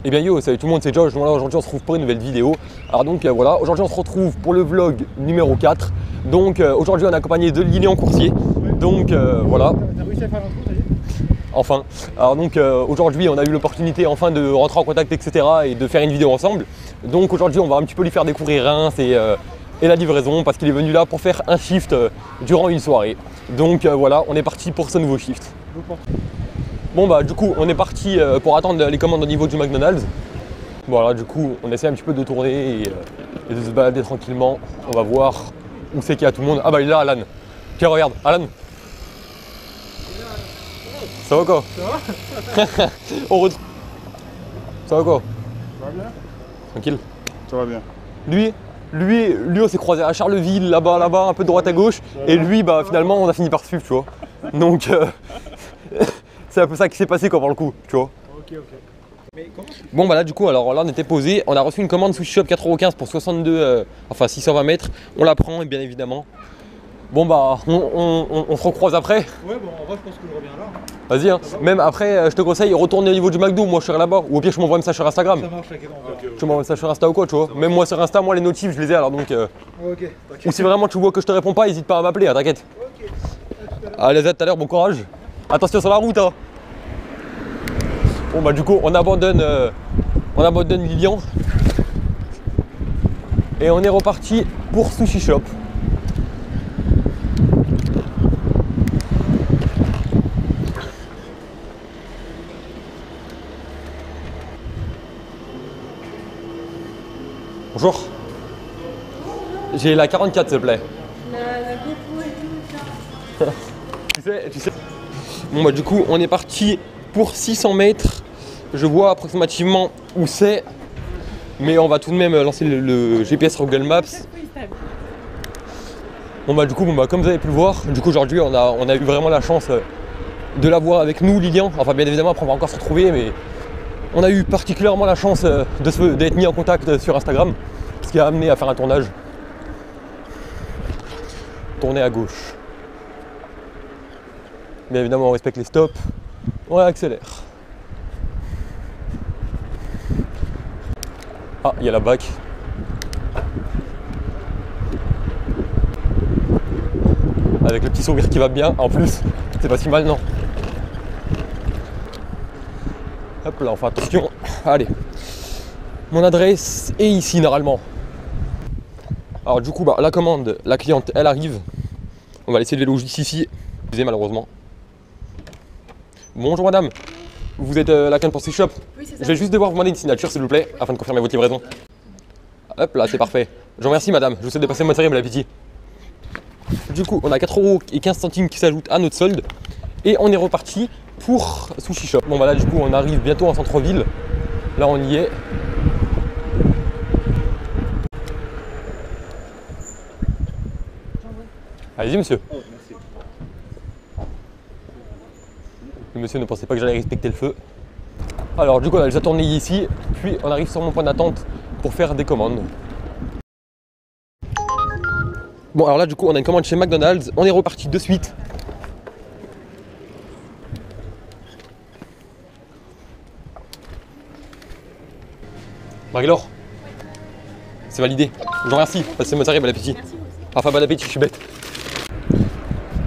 Eh bien yo, salut tout le monde, c'est Josh. Voilà, aujourd'hui on se retrouve pour une nouvelle vidéo. Alors donc voilà, aujourd'hui on se retrouve pour le vlog numéro 4. Donc aujourd'hui on est accompagné de Lilian Coursier. Donc voilà. T'as réussi à faire l'intro, ça y est? Enfin. Alors donc aujourd'hui on a eu l'opportunité enfin de rentrer en contact, etc. et de faire une vidéo ensemble. Donc aujourd'hui on va un petit peu lui faire découvrir Reims et la livraison parce qu'il est venu là pour faire un shift durant une soirée. Donc voilà, on est parti pour ce nouveau shift. Bon bah du coup on est parti pour attendre les commandes au niveau du McDonald's. Voilà, du coup on essaie un petit peu de tourner et de se balader tranquillement. On va voir où c'est qu'il y a tout le monde. Ah bah il est là Alan. Tiens regarde, Alan. Ça va quoi? Ça va? On retrouve. Ça va quoi? Ça va bien? Tranquille. Ça va bien. Lui on s'est croisé à Charleville, là-bas, un peu de droite à gauche. Et lui bah finalement on a fini par suivre, tu vois. Donc c'est un peu ça qui s'est passé quoi pour le coup, tu vois. Ok. Mais comment Bon bah là du coup, alors là on était posé, on a reçu une commande Sushi Shop 4,15 € pour 62, enfin 620 mètres. On la prend bien évidemment. Bon bah on se recroise après. Ouais, bon, en vrai, je pense que je reviens là. Vas-y hein. Même après, je te conseille, retourner au niveau du McDo, moi je serai là-bas. Ou au pire je m'envoie un message sur Instagram. Ça marche, t'inquiète, on verra. Tu m'envoies un message sur Insta ou quoi, tu vois. Même moi sur Insta, moi les notifs je les ai alors donc. Ok, t'inquiète. Ou si vraiment tu vois que je te réponds pas, n'hésite pas à m'appeler, hein, t'inquiète. Ok, Allez, à tout à l'heure, bon courage. Attention sur la route hein. Bon bah du coup on abandonne Lilian. Et on est reparti pour Sushi Shop. Bonjour. J'ai la 44 s'il te plaît. La GoPro et tout ça. Tu sais. Bon bah du coup on est parti pour 600 mètres. Je vois approximativement où c'est. Mais on va tout de même lancer le GPS sur Google Maps. Bon bah du coup comme vous avez pu le voir, du coup aujourd'hui on a eu vraiment la chance de l'avoir avec nous Lilian. Enfin bien évidemment après on va encore se retrouver, mais on a eu particulièrement la chance d'être mis en contact sur Instagram. Ce qui a amené à faire un tournage. Tourner à gauche. Bien évidemment on respecte les stops. On accélère. Ah, il y a la bac. Avec le petit sourire qui va bien, en plus, c'est pas si mal, non? Hop là, on fait attention. Allez. Mon adresse est ici, normalement. Alors du coup, bah, la commande, la cliente, elle arrive. On va laisser le vélo juste ici. Excusez malheureusement. Bonjour madame. Vous êtes la cliente pour Sushi Shop? Oui, c'est ça. Je vais juste devoir vous demander une signature, s'il vous plaît, afin de confirmer votre livraison. Hop là, c'est parfait. Je vous remercie madame, je vous souhaite de passer une bonne soirée, bon appétit. Du coup, on a 4,15 € qui s'ajoutent à notre solde. Et on est reparti pour Sushi Shop. Bon bah là du coup, on arrive bientôt en centre-ville. Là on y est. Allez-y monsieur. Oh, merci. Le monsieur ne pensait pas que j'allais respecter le feu. Alors du coup on a déjà tourné ici, puis on arrive sur mon point d'attente pour faire des commandes. Bon alors là du coup on a une commande chez McDonald's, on est reparti de suite. Marie-Laure, c'est validé. Je vous remercie, passez une bonne soirée, bon appétit. Enfin bon appétit, je suis bête.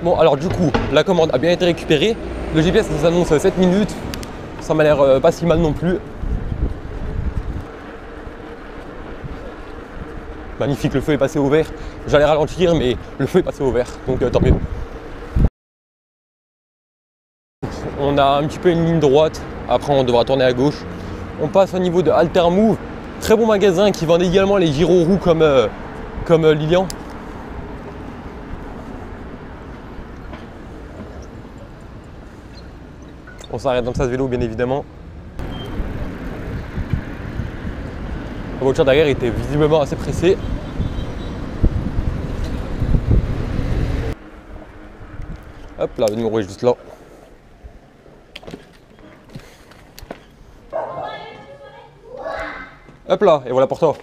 Bon alors du coup la commande a bien été récupérée. Le GPS nous annonce 7 minutes. Ça m'a l'air pas si mal non plus. Magnifique, le feu est passé au vert. J'allais ralentir mais le feu est passé au vert, donc tant mieux. On a un petit peu une ligne droite, après on devra tourner à gauche. On passe au niveau de Altermove, très bon magasin qui vend également les gyro-roues comme Lilian. On s'arrête dans le sas vélo bien évidemment. La voiture derrière était visiblement assez pressée. Hop là, le numéro est juste là. Hop là, et voilà pour toi.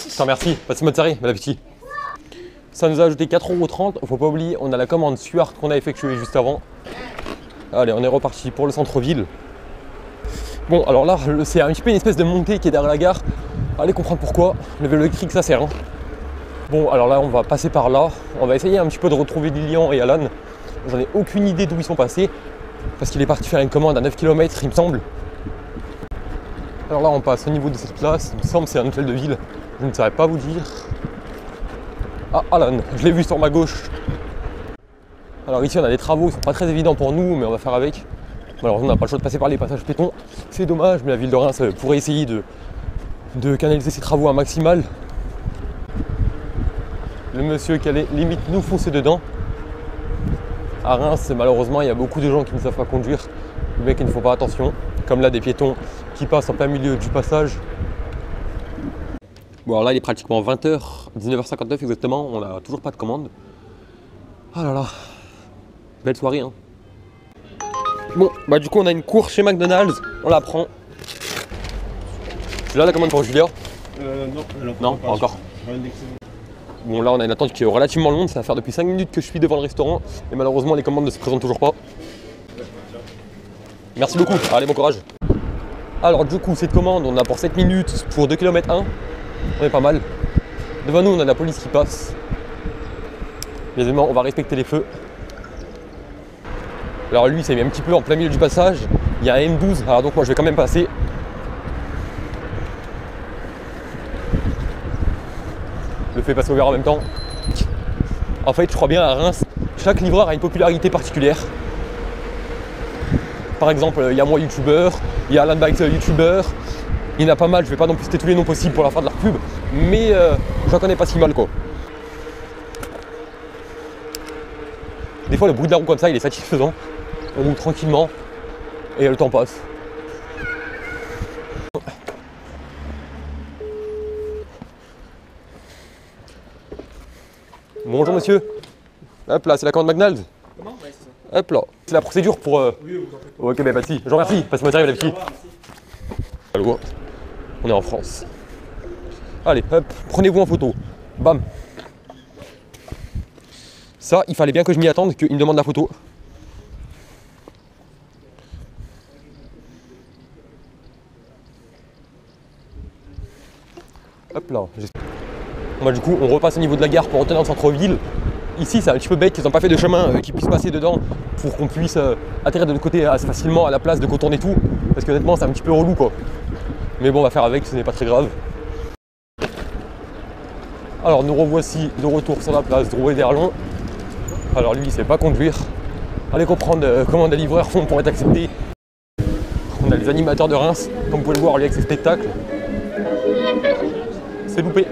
Je te remercie, passe une bonne soirée, bon appétit. Ça nous a ajouté 4,30 €. Faut pas oublier, on a la commande Suard qu'on a effectuée juste avant. Allez, on est reparti pour le centre-ville. Bon, alors là, c'est un petit peu une espèce de montée qui est derrière la gare. Allez comprendre pourquoi. Le vélo électrique, ça sert. Hein. Bon, alors là, on va passer par là. On va essayer un petit peu de retrouver Lilian et Alan. J'en ai aucune idée d'où ils sont passés. Parce qu'il est parti faire une commande à 9 km, il me semble. Alors là, on passe au niveau de cette place. Il me semble que c'est un hôtel de ville. Je ne saurais pas vous dire. Ah, Alan, je l'ai vu sur ma gauche. Alors ici, on a des travaux. Ils ne sont pas très évidents pour nous, mais on va faire avec. Malheureusement, on n'a pas le choix de passer par les passages piétons. C'est dommage, mais la ville de Reims pourrait essayer de canaliser ses travaux à maximal. Le monsieur qui allait limite nous foncer dedans. À Reims, malheureusement, il y a beaucoup de gens qui ne savent pas conduire, mais qui ne font pas attention. Comme là, des piétons qui passent en plein milieu du passage. Bon, alors là, il est pratiquement 20h, 19h59 exactement. On n'a toujours pas de commande. Ah là là, belle soirée, hein. Bon, bah du coup, on a une course chez McDonald's. On la prend. Tu l'as la commande pour Julia? Non, pas encore. Bon, là on a une attente qui est relativement longue, ça va faire depuis 5 minutes que je suis devant le restaurant et malheureusement les commandes ne se présentent toujours pas. Merci beaucoup, allez bon courage. Alors du coup cette commande on a pour 7 minutes pour 2 km 1, on est pas mal. Devant nous on a la police qui passe. Bien évidemment on va respecter les feux. Alors lui c'est mis un petit peu en plein milieu du passage, il y a un M12, alors donc moi je vais quand même passer. Le fait passer au vert en même temps. En fait, je crois bien à Reims, chaque livreur a une popularité particulière. Par exemple, il y a moi youtubeur, il y a Alan Bikes youtubeur, il y en a pas mal, je vais pas non plus citer tous les noms possibles pour leur faire de leur pub, mais j'en connais pas si mal quoi. Des fois le bruit de la roue comme ça il est satisfaisant, on roule tranquillement et le temps passe. Bonjour monsieur. Hop là, c'est la commande McDonald's. Comment? Ouais, c'est ça. Hop là. C'est la procédure pour. Oui, vous en faites pas. Ok, bah pas de soucis. Je vous remercie. Passe-moi le matériel, les petits. Allô, on est en France. Allez, hop, prenez-vous en photo. Bam. Ça, il fallait bien que je m'y attende, qu'il me demande la photo. Hop là. Moi du coup on repasse au niveau de la gare pour retourner dans le centre-ville. Ici c'est un petit peu bête qu'ils n'ont pas fait de chemin qui puisse passer dedans pour qu'on puisse atterrir de l'autre côté assez facilement à la place de contourner tout. Parce qu'honnêtement c'est un petit peu relou quoi. Mais bon on va faire avec, ce n'est pas très grave. Alors nous revoici de retour sur la place Drouet-d'Erlon. Alors lui il sait pas conduire. Allez comprendre comment des livreurs font pour être acceptés. On a les animateurs de Reims, comme vous pouvez le voir lui avec ses spectacles. C'est loupé.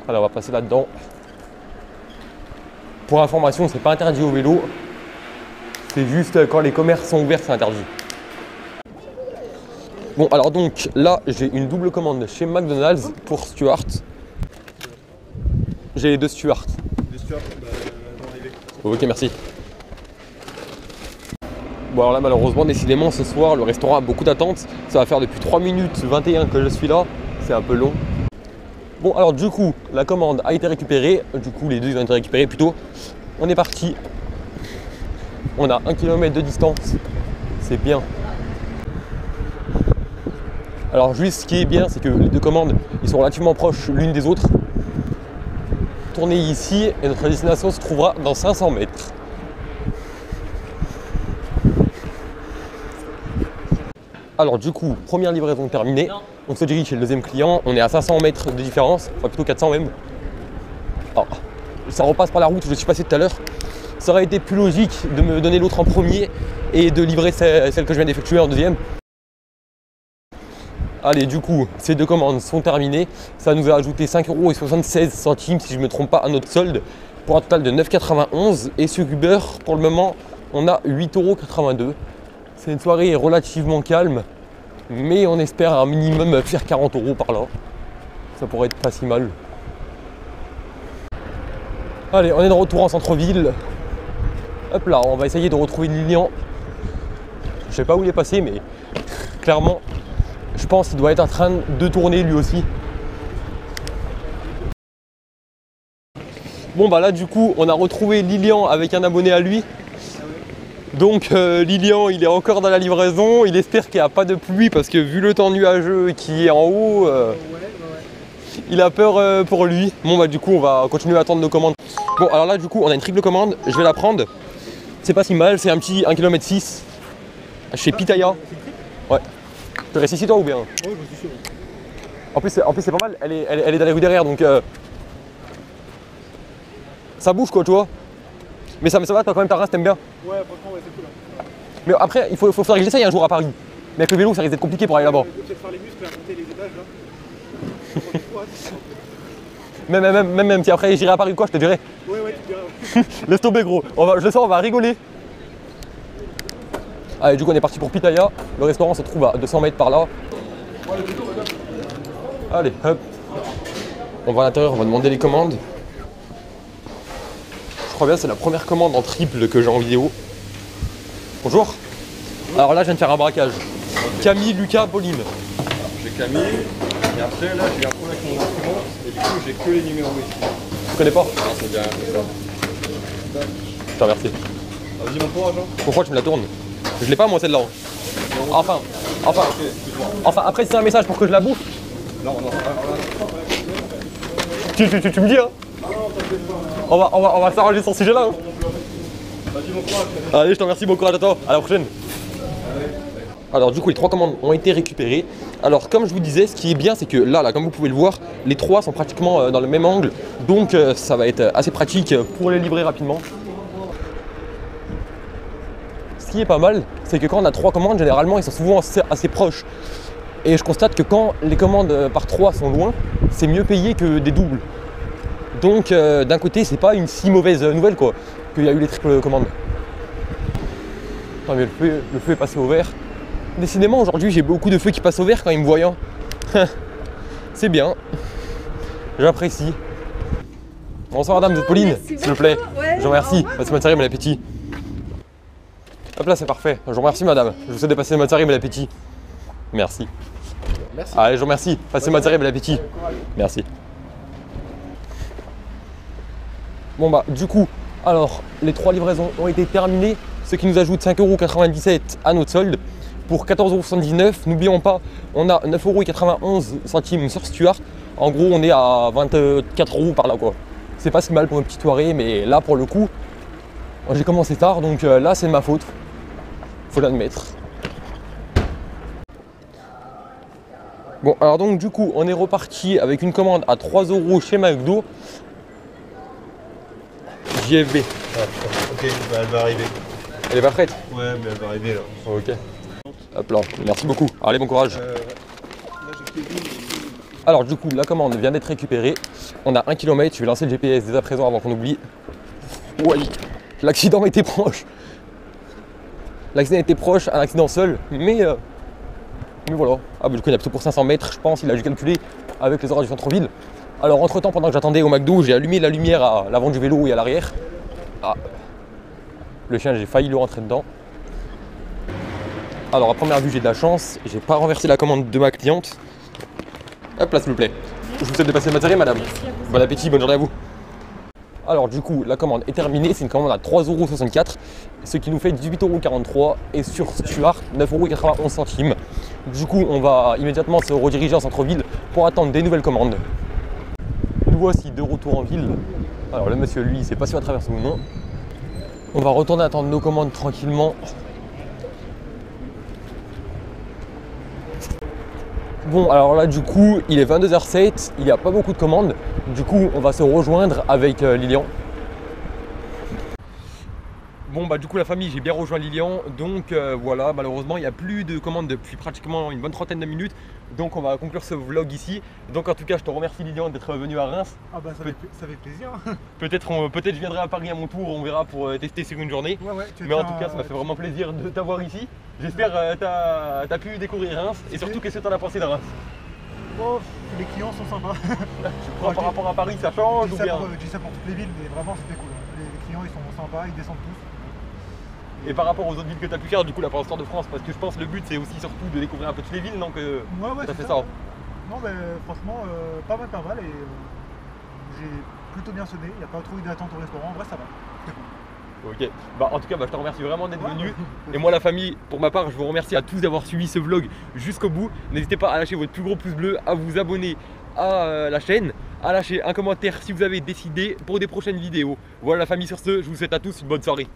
Alors on va passer là-dedans. Pour information, c'est pas interdit au vélo. C'est juste quand les commerces sont ouverts, c'est interdit. Bon alors donc là j'ai une double commande chez McDonald's pour Stuart. J'ai les deux Stuart. Les Stuart, dans l'arrivée. Ok merci. Bon alors là malheureusement décidément ce soir le restaurant a beaucoup d'attentes. Ça va faire depuis 3 minutes 21 que je suis là. C'est un peu long. Bon alors du coup la commande a été récupérée, du coup les deux ils ont été récupérés plutôt. On est parti. On a 1 km de distance, c'est bien. Alors juste ce qui est bien c'est que les deux commandes ils sont relativement proches l'une des autres. Tournez ici et notre destination se trouvera dans 500 mètres. Alors du coup, première livraison terminée, on se dirige chez le deuxième client, on est à 500 mètres de différence, enfin plutôt 400 même. Alors, ça repasse par la route où je suis passé tout à l'heure. Ça aurait été plus logique de me donner l'autre en premier et de livrer celle que je viens d'effectuer en deuxième. Allez, du coup, ces deux commandes sont terminées. Ça nous a ajouté 5,76 € si je ne me trompe pas à notre solde, pour un total de 9,91 €. Et sur Uber, pour le moment, on a 8,82 €. C'est une soirée relativement calme, mais on espère un minimum faire 40 € par là. Ça pourrait être pas si mal. Allez, on est de retour en centre-ville. Hop là, on va essayer de retrouver Lilian. Je sais pas où il est passé, mais clairement, je pense qu'il doit être en train de tourner lui aussi. Bon bah là du coup, on a retrouvé Lilian avec un abonné à lui. Donc Lilian, il est encore dans la livraison. Il espère qu'il n'y a pas de pluie parce que vu le temps nuageux qui est en haut, il a peur pour lui. Bon bah du coup, on va continuer à attendre nos commandes. Bon alors là du coup, on a une triple commande. Je vais la prendre. C'est pas si mal, c'est un petit 1,6 km chez Pitaya. Ouais. Tu restes ici toi ou bien? Ouais, je suis sûr. En plus c'est pas mal, elle est dans les rues derrière donc ça bouge quoi tu vois. Mais ça va, toi quand même ta race t'aimes bien. Ouais, franchement, ouais, c'est cool. Hein. Mais après il faut faire que j'essaye un jour à Paris. Mais avec le vélo ça risque d'être compliqué pour aller là-bas. Je vais peut-être faire les muscles et monter les étages là. Même si après j'irai à Paris ou quoi je te dirai. Ouais, tu diras. Laisse tomber gros, je le sens on va rigoler. Allez du coup on est parti pour Pitaya. Le restaurant se trouve à 200 mètres par là. Allez hop. On va à l'intérieur, on va demander les commandes. Je crois bien c'est la première commande en triple que j'ai en vidéo. Bonjour. Alors là je viens de faire un braquage. Camille, Lucas, Pauline. J'ai Camille, et après là j'ai un problème avec mon imprimante, et du coup j'ai que les numéros ici. Tu connais pas? Ah, c'est bien, c'est ça. Je te remercie. Ah, vas-y, mon courage. Hein. Pourquoi tu me la tournes? Je l'ai pas moi celle-là. Enfin, après c'est un message pour que je la bouffe. Non. Tu me dis hein. On va s'arranger sur ce sujet là. Hein. Vas-y, mon courage. Allez, je te remercie, bon courage à toi, à la prochaine. Alors du coup les 3 commandes ont été récupérées. Alors comme je vous disais, ce qui est bien c'est que là comme vous pouvez le voir, les 3 sont pratiquement dans le même angle. Donc ça va être assez pratique pour les livrer rapidement. Ce qui est pas mal, c'est que quand on a 3 commandes, généralement ils sont souvent assez proches. Et je constate que quand les commandes par 3 sont loin, c'est mieux payé que des doubles. Donc d'un côté c'est pas une si mauvaise nouvelle quoi, qu'il y a eu les triples commandes. Non mais le feu est passé au vert. Décidément aujourd'hui j'ai beaucoup de feux qui passent au vert quand ils me voient. Hein. C'est bien. J'apprécie. Bonsoir madame, vous êtes Pauline, s'il vous plaît. Ouais, Je vous remercie. Passez bonne soirée, bon appétit. Hop là c'est parfait. Je vous remercie madame. Je vous souhaite de passer bonne soirée, bon appétit. Merci. Merci. Allez, je vous remercie. Passez bonne soirée, bon appétit. Merci. Bon bah du coup, alors les 3 livraisons ont été terminées, ce qui nous ajoute 5,97 € à notre solde pour 14,79 €. N'oublions pas, on a 9,91 € sur Stuart. En gros, on est à 24 € par là quoi. C'est pas si mal pour une petite soirée, mais là pour le coup, j'ai commencé tard, donc là c'est de ma faute. Faut l'admettre. Bon, alors donc du coup, on est reparti avec une commande à 3 € chez McDo. JFB. Ah, ok, bah, elle va arriver. Elle est pas prête? Ouais, mais elle va arriver là. Ok. Hop là, merci beaucoup. Allez, bon courage. Là, j'ai Kevin. Alors du coup, la commande vient d'être récupérée. On a 1 km, je vais lancer le GPS dès à présent avant qu'on oublie. Ouais, l'accident était proche. L'accident était proche, un accident seul, mais voilà. Ah bah du coup il y a plutôt pour 500 mètres, je pense, il a dû calculer avec les horaires du centre-ville. Alors entre temps, pendant que j'attendais au McDo, j'ai allumé la lumière à l'avant du vélo et à l'arrière. Ah, le chien, j'ai failli le rentrer dedans. Alors à première vue, j'ai de la chance, j'ai pas renversé la commande de ma cliente. Hop là s'il vous plaît. Je vous souhaite de passer une bonne soirée madame. Bon appétit, bonne journée à vous. Alors du coup, la commande est terminée, c'est une commande à 3,64 €, ce qui nous fait 18,43 € et sur Stuart, 9,91 €. Du coup, on va immédiatement se rediriger en centre-ville pour attendre des nouvelles commandes. Nous voici de retour en ville. Alors le monsieur, lui, il sait pas si on va traverser ou non. On va retourner attendre nos commandes tranquillement. Bon, alors là, du coup, il est 22h07, il n'y a pas beaucoup de commandes. Du coup, on va se rejoindre avec Lilian. Bon, bah du coup, la famille, j'ai bien rejoint Lilian. Donc voilà, malheureusement, il n'y a plus de commandes depuis pratiquement une bonne trentaine de minutes. Donc on va conclure ce vlog ici. Donc en tout cas, je te remercie Lilian d'être venu à Reims. Ah bah ça fait plaisir. Peut-être je viendrai à Paris à mon tour, on verra pour tester sur une journée. Ouais, mais en tout cas, ça m'a fait vraiment plaisir de t'avoir ici. J'espère que tu as pu découvrir Reims et surtout qu'est-ce que tu en as pensé de Reims. Oh, les clients sont sympas. Tu crois par rapport à Paris, ça change ou bien? Je dis ça pour toutes les villes, mais vraiment c'était cool. Les clients ils sont sympas, ils descendent tous. Et par rapport aux autres villes que tu as pu faire, du coup, là pour l'histoire de France, parce que je pense que le but c'est aussi surtout de découvrir un peu toutes les villes, donc ouais, tu as fait ça. ça. Non, mais franchement, pas mal et j'ai plutôt bien sonné. Il n'y a pas trop eu d'attente au restaurant, en vrai ça va. C'était cool. Ok, bah en tout cas je te remercie vraiment d'être venu. Et moi la famille, pour ma part, je vous remercie à tous d'avoir suivi ce vlog jusqu'au bout. N'hésitez pas à lâcher votre plus gros pouce bleu, à vous abonner à la chaîne, à lâcher un commentaire si vous avez décidé pour des prochaines vidéos. Voilà la famille, sur ce, je vous souhaite à tous une bonne soirée.